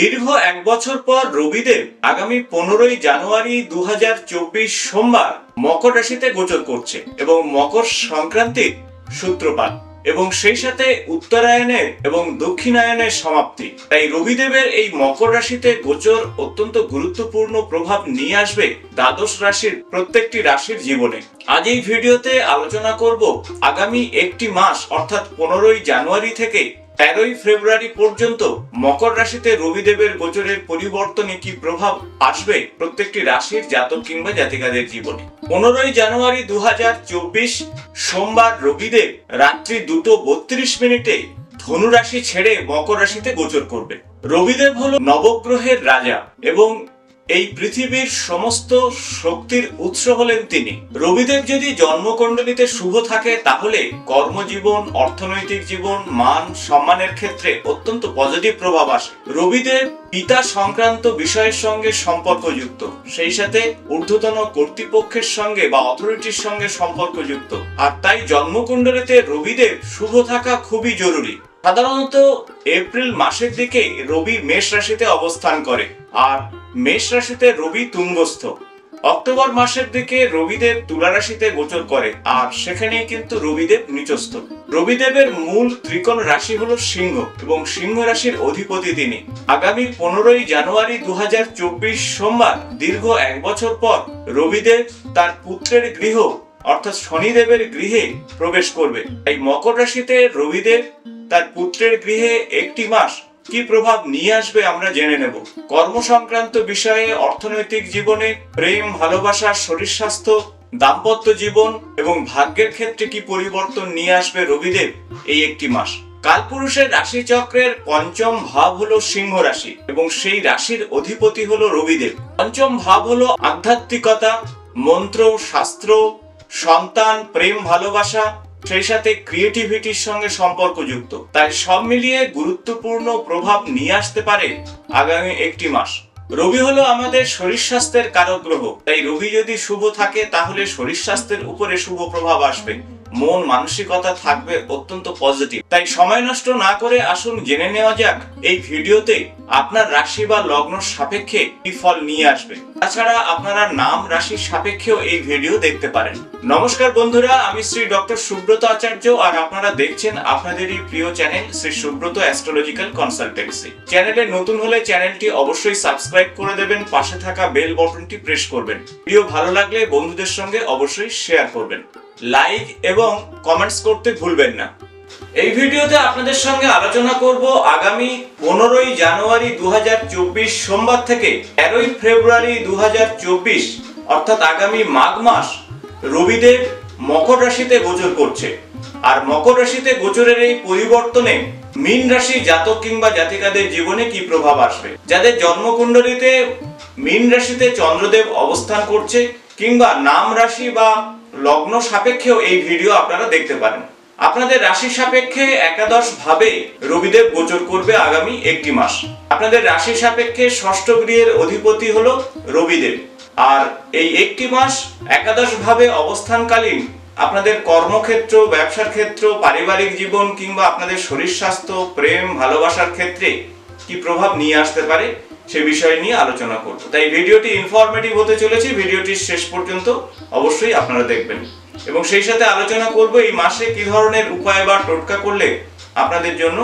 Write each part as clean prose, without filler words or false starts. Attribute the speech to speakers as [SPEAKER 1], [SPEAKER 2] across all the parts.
[SPEAKER 1] দীর্ঘ এক বছর পর রবিদেব আগামী 15ই জানুয়ারি 2024 সোমবার মকর রাশিতে গোচর করছে এবং মকর সংক্রান্তির সূত্রপাত এবং সেই সাথে উত্তরায়ণের এবং দক্ষিণায়নের সমাপ্তি। তাই রবিদেবের এই মকর রাশিতে গোচর অত্যন্ত গুরুত্বপূর্ণ প্রভাব নিয়ে আসবে দ্বাদশ রাশির প্রত্যেকটি রাশির জীবনে। আজ এই ভিডিওতে আলোচনা করব আগামী একটি মাস অর্থাৎ 15ই জানুয়ারি থেকে 13ই ফেব্রুয়ারি পর্যন্ত মকর রাশিতে রবিদেবের গোচরের পরিবর্তনে কি প্রভাব আসবে প্রত্যেকটি রাশির জাতক কিংবা জাতিকাদের জীবনে। 15ই জানুয়ারি 2024 সোমবার রবিদেব রাত্রি 2:32 ধনু রাশি ছেড়ে মকর রাশিতে গোচর করবে। রবিদেব হলো নবগ্রহের রাজা এবং এই পৃথিবীর সমস্ত শক্তির উৎস হলেন তিনি। রবিদেব যদি জন্মকুণ্ডলিতে শুভ থাকে তাহলে কর্মজীবন, অর্থনৈতিক জীবন, মান সম্মানের ক্ষেত্রে অত্যন্ত পজিটিভ প্রভাব আসে। রবিদেব পিতা সংক্রান্ত বিষয়ের সঙ্গে সম্পর্কযুক্ত, সেই সাথে ঊর্ধ্বতন কর্তৃপক্ষের সঙ্গে বা অথরিটির সঙ্গে সম্পর্কযুক্ত, আর তাই জন্মকুণ্ডলিতে রবিদেব শুভ থাকা খুবই জরুরি। সাধারণত এপ্রিল মাসের দিকে রবি মেষ রাশিতে অবস্থান করে আর মেষ রাশিতে রবি তুঙ্গস্থ। অক্টোবর মাসের দিকে রবিদেব তুলা রাশিতে গোচর করে আর সেখানেই কিন্তু রবিদেব নিচস্থ। রবিদেবের মূল ত্রিকোণ রাশি হলো সিংহ এবং সিংহ রাশির অধিপতি তিনি। আগামী 15ই জানুয়ারি 2024 সোমবার দীর্ঘ এক বছর পর রবিদেব তার পুত্রের গৃহ অর্থাৎ শনিদেবের গৃহে প্রবেশ করবে। এই মকর রাশিতে রবিদেব তার পুত্রের গৃহে একটি মাস কি প্রভাব নিয়ে আসবে আমরা জেনে নেব। কর্ম সংক্রান্ত বিষয়ে, অর্থনৈতিক জীবনে, প্রেম, ভালোবাসা, শরীর স্বাস্থ্য, দাম্পত্য জীবন এবং ভাগ্যের ক্ষেত্রে কি পরিবর্তন নিয়ে আসবে রবিদেব এই একটি মাস। কালপুরুষের রাশি চক্রের পঞ্চম ভাব হলো সিংহ রাশি এবং সেই রাশির অধিপতি হলো রবিদেব। পঞ্চম ভাব হলো আধ্যাত্মিকতা, মন্ত্র, শাস্ত্র, সন্তান, প্রেম, ভালোবাসা, সেই সাথে ক্রিয়েটিভিটির সঙ্গে সম্পর্কযুক্ত। তাই সব মিলিয়ে গুরুত্বপূর্ণ প্রভাব নিয়ে আসতে পারে আগামী একটি মাস। রবি হলো আমাদের শরীর স্বাস্থ্যের কারক গ্রহ, তাই রবি যদি শুভ থাকে তাহলে শরীর স্বাস্থ্যের উপরে শুভ প্রভাব আসবে, মন মানসিকতা থাকবে অত্যন্ত পজিটিভ। তাই সময় নষ্ট না করে আসুন জেনে নেওয়া যাক এই ভিডিওতে আপনার রাশি বা লগ্ন সাপেক্ষে কি ফল নিয়ে আসবে। তাছাড়া আপনারা নাম রাশির সাপেক্ষেও এই ভিডিও দেখতে পারেন। নমস্কার বন্ধুরা, আমি শ্রী ডক্টর সুব্রত আচার্য আর আপনারা দেখছেন আপনাদেরই প্রিয় channel Shri Subrata astrological consultancy. চ্যানেলে নতুন হলে চ্যানেলটি অবশ্যই সাবস্ক্রাইব করে দেবেন, পাশে থাকা বেল বাটনটি প্রেস করবেন। ভিডিও ভালো লাগলে বন্ধুদের সঙ্গে অবশ্যই শেয়ার করবেন, লাইক এবং কমেন্টস করতে ভুলবেন না। এই ভিডিওতে আপনাদের সঙ্গে আলোচনা করব আগামী 15ই জানুয়ারি 2024 সোমবার থেকে 13ই ফেব্রুয়ারি 2024 অর্থাৎ আগামী মাঘ মাস রবিদেব মকর রাশিতে গোচর করছে। আর মকর রাশিতে গোচরের এই পরিবর্তনে মীন রাশি জাতক কিংবা জাতিকাদের জীবনে কি প্রভাব আসবে। যাদের জন্মকুণ্ডলিতে মীন রাশিতে চন্দ্রদেব অবস্থান করছে কিংবা নাম রাশি বা লগ্ন সাপেক্ষেও এই ভিডিও আপনারা দেখতে পারেন। আপনাদের রাশি সাপেক্ষে একাদশ ভাবে রবিদেব গোচর করবে আগামী একটি মাস। আপনাদের রাশি সাপেক্ষে ষষ্ঠ গৃহের অধিপতি হলো রবিদেব আর এই একটি মাস একাদশ ভাবে অবস্থানকালীন আপনাদের কর্মক্ষেত্র, ব্যবসার ক্ষেত্র, পারিবারিক জীবন কিংবা আপনাদের শরীর স্বাস্থ্য, প্রেম, ভালোবাসার ক্ষেত্রে কি প্রভাব নিয়ে আসতে পারে সে বিষয় নিয়ে আলোচনা করব। তাই ভিডিওটি ইনফরমেটিভ হতে চলেছে, ভিডিওটি শেষ পর্যন্ত অবশ্যই আপনারা দেখবেন এবং সেই সাথে আলোচনা করব এই মাসে কি ধরনের উপায় বা টোটকা করলে আপনাদের জন্য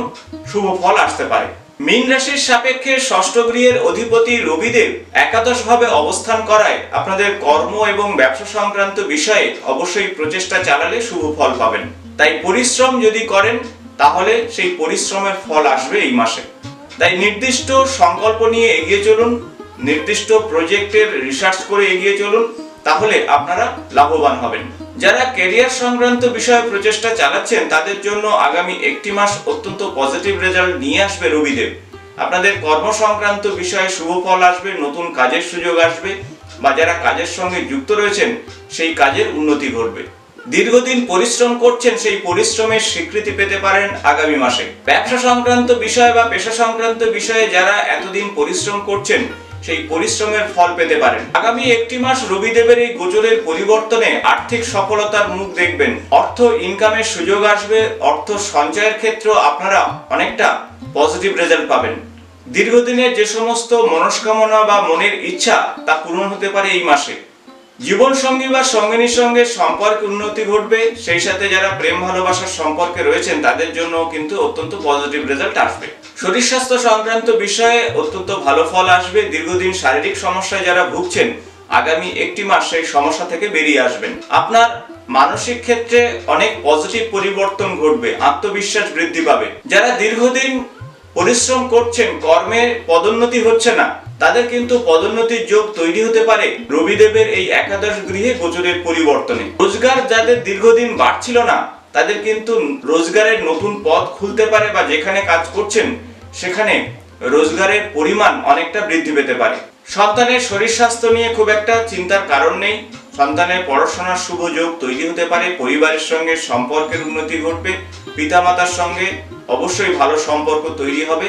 [SPEAKER 1] শুভ ফল আসতে পারে। মীন রাশির সাপেক্ষে ষষ্ঠ গৃহের অধিপতি রবিদেব একাদশ ভাবে অবস্থান করায় আপনাদের কর্ম এবং ব্যবসা সংক্রান্ত বিষয়ে অবশ্যই প্রচেষ্টা চালালে শুভ ফল পাবেন। তাই পরিশ্রম যদি করেন তাহলে সেই পরিশ্রমের ফল আসবে এই মাসে। তাই নির্দিষ্ট সংকল্প নিয়ে এগিয়ে চলুন, নির্দিষ্ট প্রজেক্টের রিসার্চ করে এগিয়ে চলুন, তাহলে আপনারা লাভবান হবেন। যারা ক্যারিয়ার সংক্রান্ত বিষয়ে প্রচেষ্টা চালাচ্ছেন তাদের জন্য আগামী একটি মাস অত্যন্ত পজিটিভ রেজাল্ট নিয়ে আসবে রবিদেব। আপনাদের কর্ম সংক্রান্ত বিষয়ে শুভ ফল আসবে, নতুন কাজের সুযোগ আসবে বা যারা কাজের সঙ্গে যুক্ত রয়েছেন সেই কাজের উন্নতি ঘটবে। দীর্ঘদিন পরিশ্রম করছেন সেই পরিশ্রমের স্বীকৃতি পেতে পারেন আগামী মাসে। ব্যবসা সংক্রান্ত বিষয় বা পেশা সংক্রান্ত বিষয়ে যারা এতদিন পরিশ্রম করছেন সেই পরিশ্রমের ফল পেতে পারেন। আগামী একটি মাস রবিদেবের এই গোচরের পরিবর্তনে আর্থিক সফলতার মুখ দেখবেন, অর্থ ইনকামের সুযোগ আসবে, অর্থ সঞ্চয়ের ক্ষেত্রে আপনারা অনেকটা পজিটিভ রেজাল্ট পাবেন। দীর্ঘদিনের যে সমস্ত মনস্কামনা বা মনের ইচ্ছা তা পূরণ হতে পারে এই মাসে। জীবন সঙ্গী বা সঙ্গিনীর সঙ্গে সম্পর্কে উন্নতি ঘটবে, সেই সাথে যারা প্রেম ভালোবাসার সম্পর্কে রয়েছেন তাদের জন্য কিন্তু অত্যন্ত পজিটিভ রেজাল্ট আসবে। শরীর স্বাস্থ্য সংক্রান্ত বিষয়ে অত্যন্ত ভালো ফল আসবে। দীর্ঘদিন শারীরিক সমস্যায় যারা ভুগছেন আগামী একটি মাস সেই সমস্যা থেকে বেরিয়ে আসবেন। আপনার মানসিক ক্ষেত্রে অনেক পজিটিভ পরিবর্তন ঘটবে, আত্মবিশ্বাস বৃদ্ধি পাবে। যারা দীর্ঘদিন পরিশ্রম করছেন, কর্মে পদোন্নতি হচ্ছে না, তাদের কিন্তু পদোন্নতির যোগ তৈরি হতে পারে রবিদেবের এই একাদশ গৃহে গোচরের পরিবর্তনে। রোজগার যাদের দীর্ঘদিন বাড়ছিল না তাদের কিন্তু রোজগারের নতুন পথ খুলতে পারে, বা যেখানে কাজ করছেন সেখানে রোজগারের পরিমাণ অনেকটা বৃদ্ধি পেতে পারে। সন্তানের শরীর স্বাস্থ্য নিয়ে খুব একটা চিন্তার কারণ নেই। সন্তানের পড়াশোনার শুভ যোগ তৈরি হতে পারে। পরিবারের সঙ্গে সম্পর্কের উন্নতি ঘটবে। পিতামাতার সঙ্গে অবশ্যই ভালো সম্পর্ক তৈরি হবে।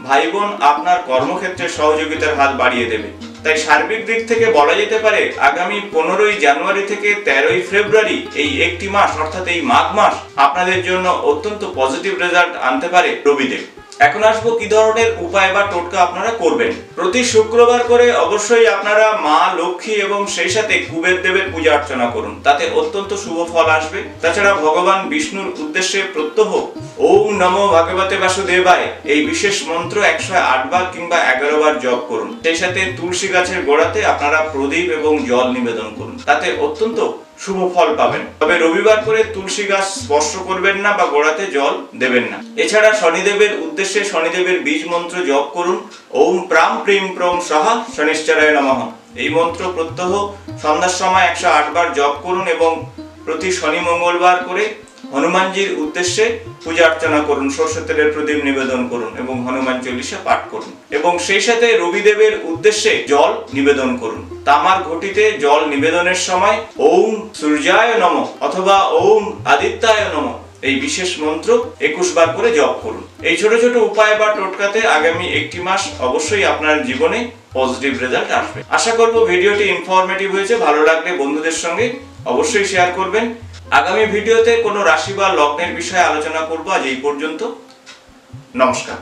[SPEAKER 1] ভাই বোন আপনার কর্মক্ষেত্রে সহযোগিতার হাত বাড়িয়ে দেবে। তাই সার্বিক দিক থেকে বলা যেতে পারে আগামী 15ই জানুয়ারি থেকে 13ই ফেব্রুয়ারি এই একটি মাস, অর্থাৎ এই মাঘ মাস আপনাদের জন্য অত্যন্ত পজিটিভ রেজাল্ট আনতে পারে রবিদেব। এখন আসবো কি ধরনের উপায় বা টোটকা আপনারা করবেন। প্রতি শুক্রবার করে অবশ্যই আপনারা মা লক্ষ্মী এবং সেই সাথে কুবের দেবের পূজা অর্চনা করুন, তাতে অত্যন্ত শুভ ফল আসবে। তাছাড়া ভগবান বিষ্ণুর উদ্দেশ্যে প্রত্যহ ওম নমো ভগবতে বাসুদেবায় এই বিশেষ মন্ত্র 108 বার কিংবা 11 বার জপ করুন। সেই সাথে তুলসী গাছের গোড়াতে আপনারা প্রদীপ এবং জল নিবেদন করুন, তাতে অত্যন্ত শুভ ফল পাবেন। তবে রবিবার করে তুলসী গাছ স্পর্শ করবেন না বা গোড়াতে জল দেবেন না। এছাড়া শনিদেবের উদ্দেশ্যে শনিদেবের বীজ মন্ত্র জপ করুন, ওম প্রাম প্রিম প্রম সাহা শনিশ্চরায় নমঃ। এই মন্ত্র প্রত্যহ সন্ধ্যার সময় 108 বার জপ করুন এবং প্রতি শনি মঙ্গলবার করে হনুমানজির উদ্দেশ্যে পূজা অর্চনা করুন, সরষের তেলের প্রদীপ নিবেদন করুন এবং হনুমান চল্লিশা পাঠ করুন। এবং সেই সাথে রবিদেবের উদ্দেশ্যে জল নিবেদন করুন। তামার ঘটিতে জল নিবেদনের সময় ওম সূর্যায় নমঃ অথবা ওম আদিত্যায় নমঃ এই বিশেষ মন্ত্র 21 বার করে জপ করুন। এই ছোট ছোট উপায় বা টোটকাতে আগামী একটি মাস অবশ্যই আপনার জীবনে পজিটিভ রেজাল্ট আসবে। আশা করব ভিডিওটি ইনফরমেটিভ হয়েছে। ভালো লাগলে বন্ধুদের সঙ্গে অবশ্যই শেয়ার করবেন। আগামী ভিডিওতে কোনো রাশি বা লগ্নের বিষয়ে আলোচনা করব। আজ এই পর্যন্ত, নমস্কার।